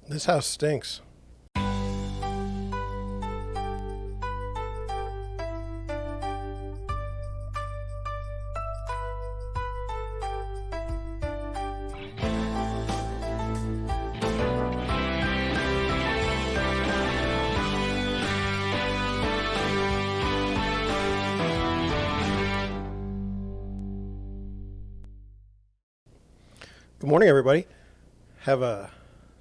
This house stinks. Good morning, everybody. Have a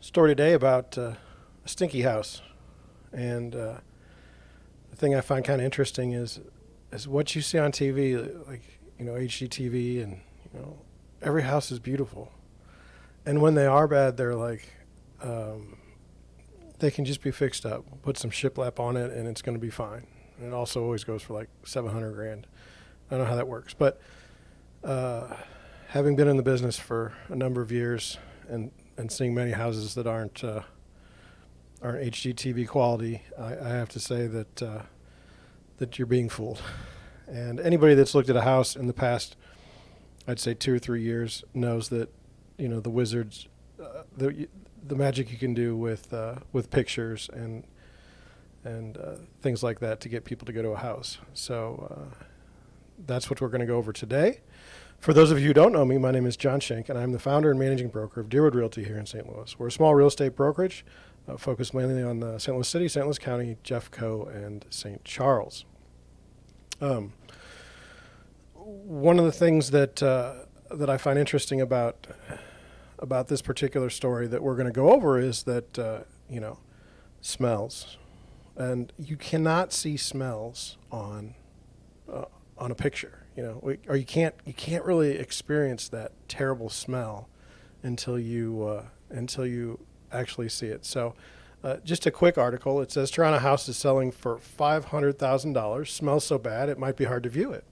story today about a stinky house. And the thing I find kind of interesting is what you see on TV, like, HGTV, and, every house is beautiful. And when they are bad, they're like, they can just be fixed up. Put some shiplap on it and it's going to be fine. And it also always goes for like 700 grand. I don't know how that works, but having been in the business for a number of years and seeing many houses that aren't HGTV quality, I have to say that you're being fooled. And anybody that's looked at a house in the past, I'd say 2 or 3 years, knows that the wizards, the magic you can do with pictures and things like that to get people to go to a house. So that's what we're going to go over today. For those of you who don't know me, my name is John Schenk, and I'm the founder and managing broker of Deerwood Realty here in St. Louis. We're a small real estate brokerage focused mainly on St. Louis City, St. Louis County, Jeffco, and St. Charles. One of the things that I find interesting about this particular story that we're going to go over is that smells, and you cannot see smells on a picture. Or you can't really experience that terrible smell until you actually see it. So, just a quick article. It says Toronto house is selling for $500,000. Smells so bad it might be hard to view it.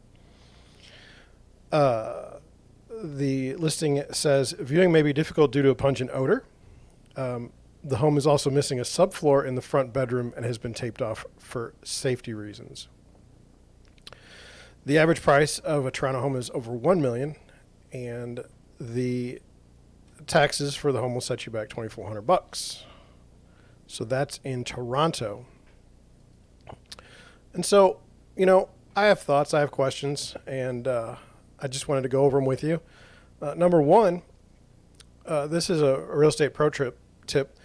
The listing says viewing may be difficult due to a pungent odor. The home is also missing a subfloor in the front bedroom and has been taped off for safety reasons. The average price of a Toronto home is over $1 million, and the taxes for the home will set you back $2,400. So that's in Toronto. And so, I have thoughts, I have questions, and I just wanted to go over them with you. Number one, this is a real estate pro tip.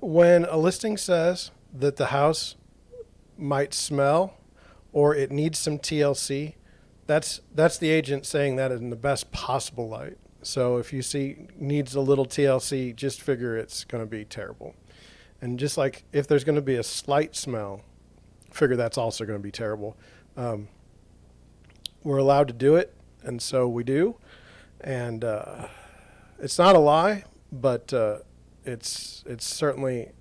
When a listing says that the house might smell or it needs some TLC, that's the agent saying that in the best possible light. So if you see needs a little TLC, just figure it's going to be terrible. And just like if there's going to be a slight smell, figure that's also going to be terrible. We're allowed to do it, and so we do. And it's not a lie, but it's certainly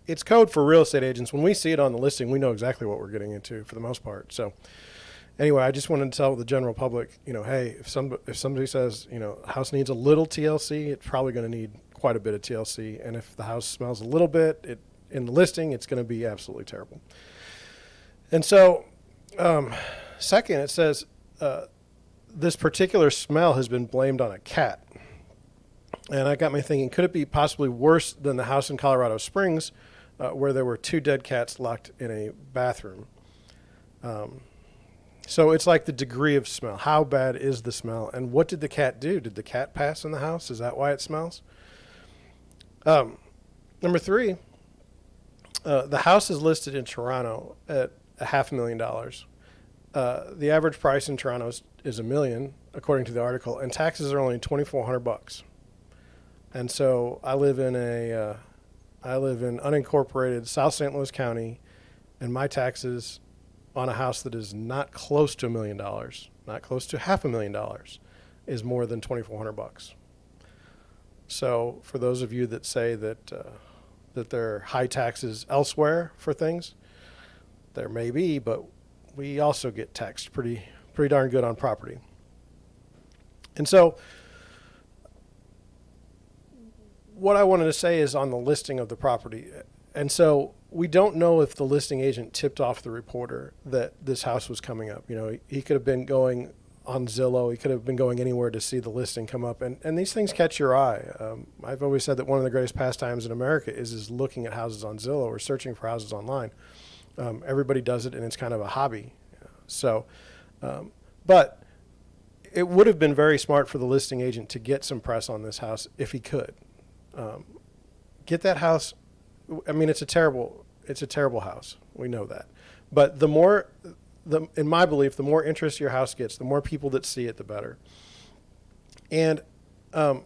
it's code for real estate agents. When we see it on the listing, we know exactly what we're getting into for the most part. So anyway, I just wanted to tell the general public, hey, if somebody says, house needs a little TLC, it's probably going to need quite a bit of TLC. And if the house smells a little bit in the listing, it's going to be absolutely terrible. And so, second, it says this particular smell has been blamed on a cat. And I got me thinking, could it be possibly worse than the house in Colorado Springs where there were 2 dead cats locked in a bathroom? So it's like the degree of smell. How bad is the smell? And what did the cat do? Did the cat pass in the house? Is that why it smells? Number 3, the house is listed in Toronto at $500,000. The average price in Toronto is $1 million, according to the article, and taxes are only $2,400. And so I live in unincorporated South St. Louis County, and my taxes on a house that is not close to $1 million, not close to $500,000, is more than $2,400. So for those of you that say that there are high taxes elsewhere for things, there may be, but we also get taxed pretty darn good on property. And so what I wanted to say is on the listing of the property. And so we don't know if the listing agent tipped off the reporter that this house was coming up. He could have been going on Zillow. He could have been going anywhere to see the listing come up, and these things catch your eye. I've always said that one of the greatest pastimes in America is looking at houses on Zillow or searching for houses online. Everybody does it, and it's kind of a hobby. So, but it would have been very smart for the listing agent to get some press on this house if he could. Get that house. I mean, it's a terrible house. We know that. But in my belief, the more interest your house gets, the more people that see it, the better. And the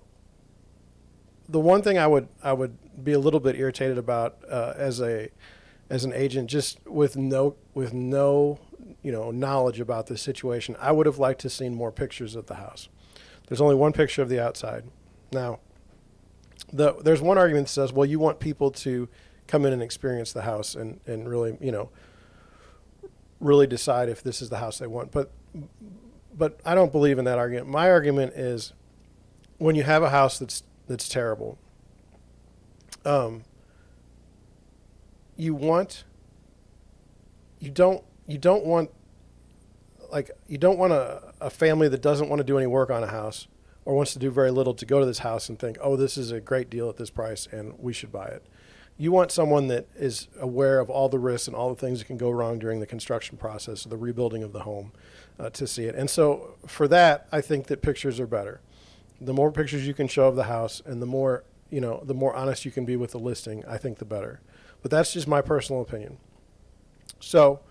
one thing I would be a little bit irritated about as an agent, just with no knowledge about this situation, I would have liked to seen more pictures of the house. There's only one picture of the outside. Now, there's one argument that says, well, you want people to come in and experience the house and really, really decide if this is the house they want. But I don't believe in that argument. My argument is when you have a house that's terrible, you don't want a family that doesn't want to do any work on a house or wants to do very little to go to this house and think, oh, this is a great deal at this price and we should buy it. You want someone that is aware of all the risks and all the things that can go wrong during the construction process, the rebuilding of the home, to see it. And so for that, I think that pictures are better. The more pictures you can show of the house and the more honest you can be with the listing, I think the better. But that's just my personal opinion. So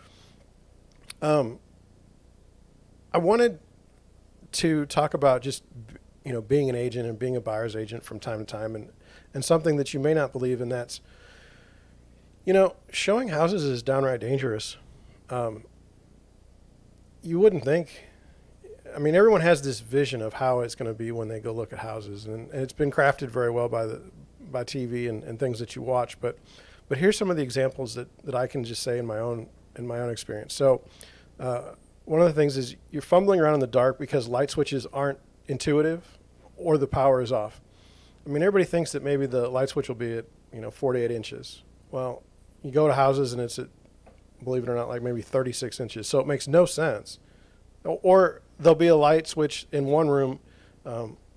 I wanted to talk about just, being an agent and being a buyer's agent from time to time, and something that you may not believe, and that's, showing houses is downright dangerous. You wouldn't think. I mean, everyone has this vision of how it's going to be when they go look at houses, and it's been crafted very well by TV and things that you watch. But here's some of the examples that I can just say in my own experience. So one of the things is you're fumbling around in the dark because light switches aren't intuitive or the power is off. I mean, everybody thinks that maybe the light switch will be at 48 inches. Well, you go to houses and it's at, believe it or not, like maybe 36 inches. So it makes no sense. Or there'll be a light switch in one room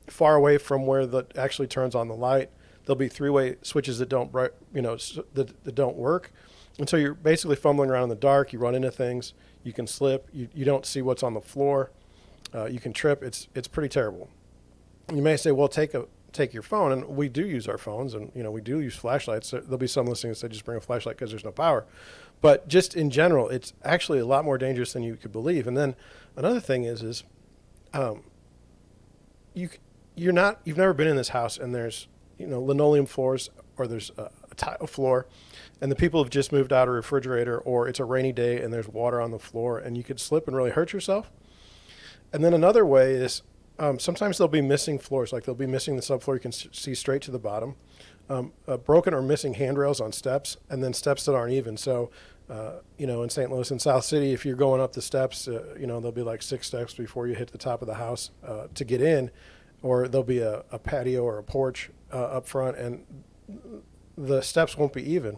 far away from where that actually turns on the light. There'll be three-way switches that don't that don't work. And so you're basically fumbling around in the dark. You run into things. You can slip. You don't see what's on the floor. You can trip. It's pretty terrible. You may say, well, take your phone, and we do use our phones, and we do use flashlights. There'll be some listings that just bring a flashlight because there's no power. But just in general, it's actually a lot more dangerous than you could believe. And then another thing is you've never been in this house, and there's linoleum floors, or there's a tile floor, and the people have just moved out a refrigerator, or it's a rainy day and there's water on the floor, and you could slip and really hurt yourself. And then another way is sometimes they'll be missing floors, like they'll be missing the subfloor. You can see straight to the bottom. Broken or missing handrails on steps, and then steps that aren't even. So, in St. Louis and South City, if you're going up the steps, there'll be like 6 steps before you hit the top of the house to get in, or there'll be a patio or a porch up front, and the steps won't be even.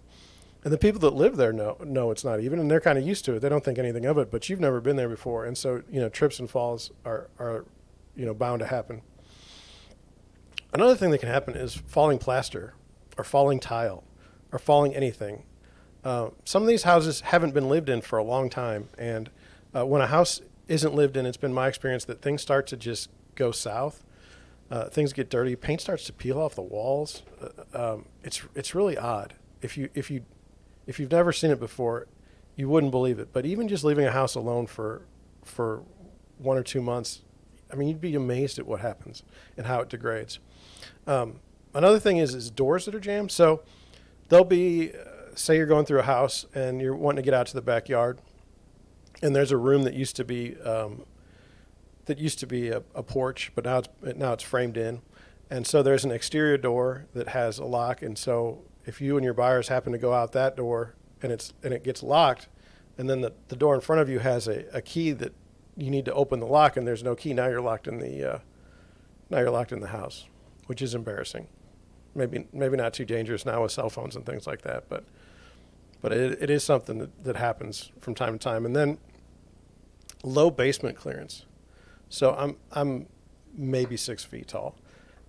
And the people that live there know it's not even, and they're kind of used to it. They don't think anything of it, but you've never been there before. And so, trips and falls are bound to happen. Another thing that can happen is falling plaster or falling tile or falling anything. Some of these houses haven't been lived in for a long time. And when a house isn't lived in, it's been my experience that things start to just go south. Things get dirty. Paint starts to peel off the walls. It's really odd. If you've never seen it before, you wouldn't believe it. But even just leaving a house alone for 1 or 2 months, I mean, you'd be amazed at what happens and how it degrades. Another thing is doors that are jammed. So there'll be, say you're going through a house and you're wanting to get out to the backyard, and there's a room that used to be a porch, but now it's framed in. And so there's an exterior door that has a lock. And so if you and your buyers happen to go out that door and it gets locked, and then the door in front of you has a key that you need to open the lock, and there's no key, now you're locked in the house, which is embarrassing. Maybe not too dangerous now with cell phones and things like that, but it is something that happens from time to time. And then low basement clearance. So I'm maybe 6 feet tall,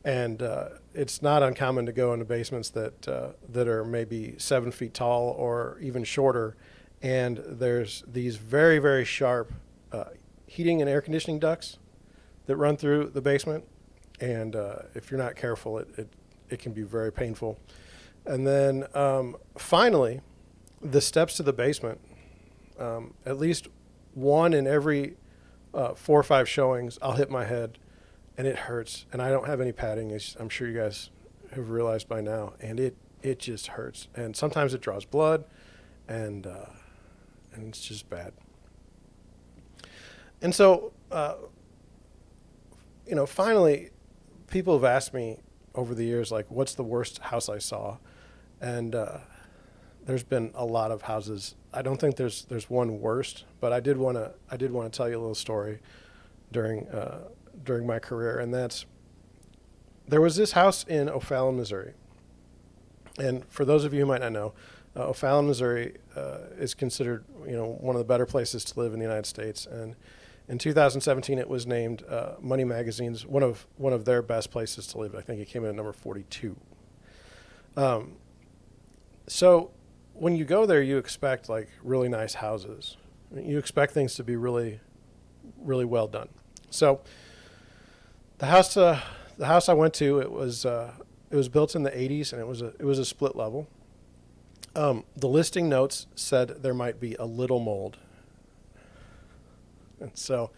and it's not uncommon to go into basements that are maybe 7 feet tall or even shorter, and there's these very, very sharp heating and air conditioning ducts that run through the basement, and if you're not careful, it can be very painful. And then finally, the steps to the basement. At least one in every 4 or 5 showings, I'll hit my head, and it hurts. And I don't have any padding, as I'm sure you guys have realized by now, and it just hurts. And sometimes it draws blood, and it's just bad. And so, finally, people have asked me over the years, like, what's the worst house I saw? And there's been a lot of houses. I don't think there's one worst, but I did want to tell you a little story during my career, and there was this house in O'Fallon, Missouri. And for those of you who might not know, O'Fallon, Missouri is considered one of the better places to live in the United States. And in 2017, it was named Money Magazine's one of their best places to live. I think it came in at number 42. So when you go there, you expect like really nice houses. You expect things to be really, really well done. So the house I went to, it was built in the 80s, and it was a split level. The listing notes said there might be a little mold. And so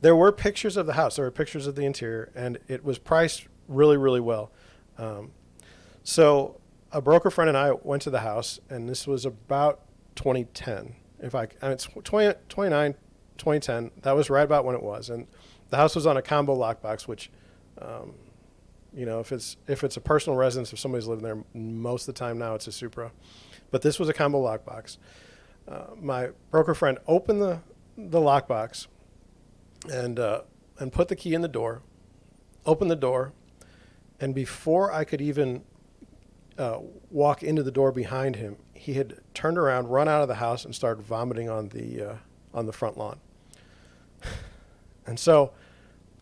there were pictures of the house. There were pictures of the interior, and it was priced really, really well. So a broker friend and I went to the house, and this was about 2010. It's 2010. That was right about when it was. And the house was on a combo lockbox, which, if it's a personal residence, if somebody's living there, most of the time now it's a Supra. But this was a combo lockbox. My broker friend opened the lockbox and put the key in the door, opened the door, and before I could even walk into the door behind him, he had turned around, run out of the house, and started vomiting on the front lawn. And so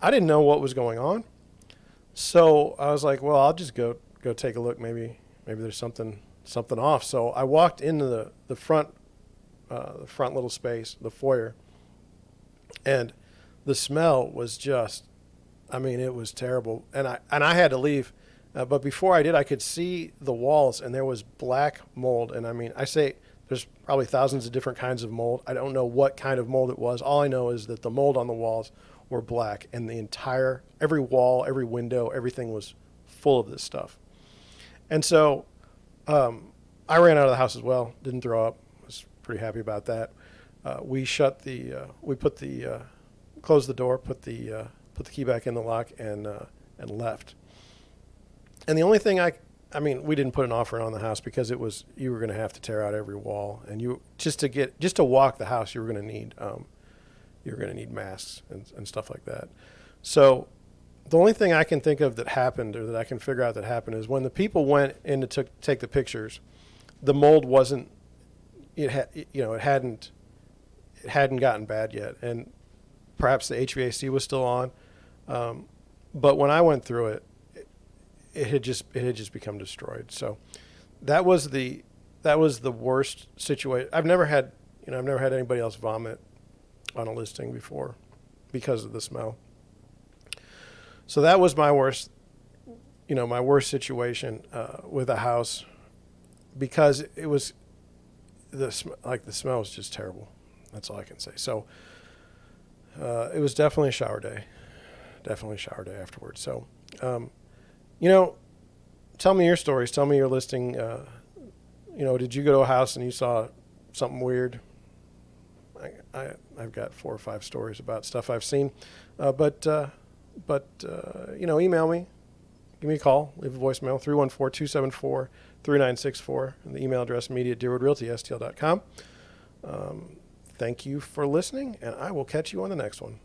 I didn't know what was going on. So I was like, well, I'll just go take a look. Maybe there's something off. So I walked into the front little space, the foyer, and the smell was just, it was terrible. And I had to leave. But before I did, I could see the walls, and there was black mold. And I say there's probably thousands of different kinds of mold. I don't know what kind of mold it was. All I know is that the mold on the walls were black, and every wall, every window, everything was full of this stuff. And so I ran out of the house as well. Didn't throw up. Was pretty happy about that. We closed the door, put the key back in the lock, and left. And the only thing we didn't put an offer on the house because you were going to have to tear out every wall, and just to walk the house, you were going to need masks and stuff like that. So the only thing I can think of that happened, or that I can figure out that happened, is when the people went in to take the pictures, the mold wasn't, it hadn't gotten bad yet, and perhaps the HVAC was still on. But when I went through it, it had just become destroyed. So that was the worst situation. I've never had anybody else vomit on a listing before because of the smell. So that was my worst situation with a house, because it was the smell was just terrible. That's all I can say. So it was definitely a shower day afterwards. So tell me your stories. Tell me your listing. Did you go to a house and you saw something weird? I've got 4 or 5 stories about stuff I've seen, but email me, give me a call, leave a voicemail, 314-274-3964, and the email address media@deerwoodrealty.stl.com. Thank you for listening, and I will catch you on the next one.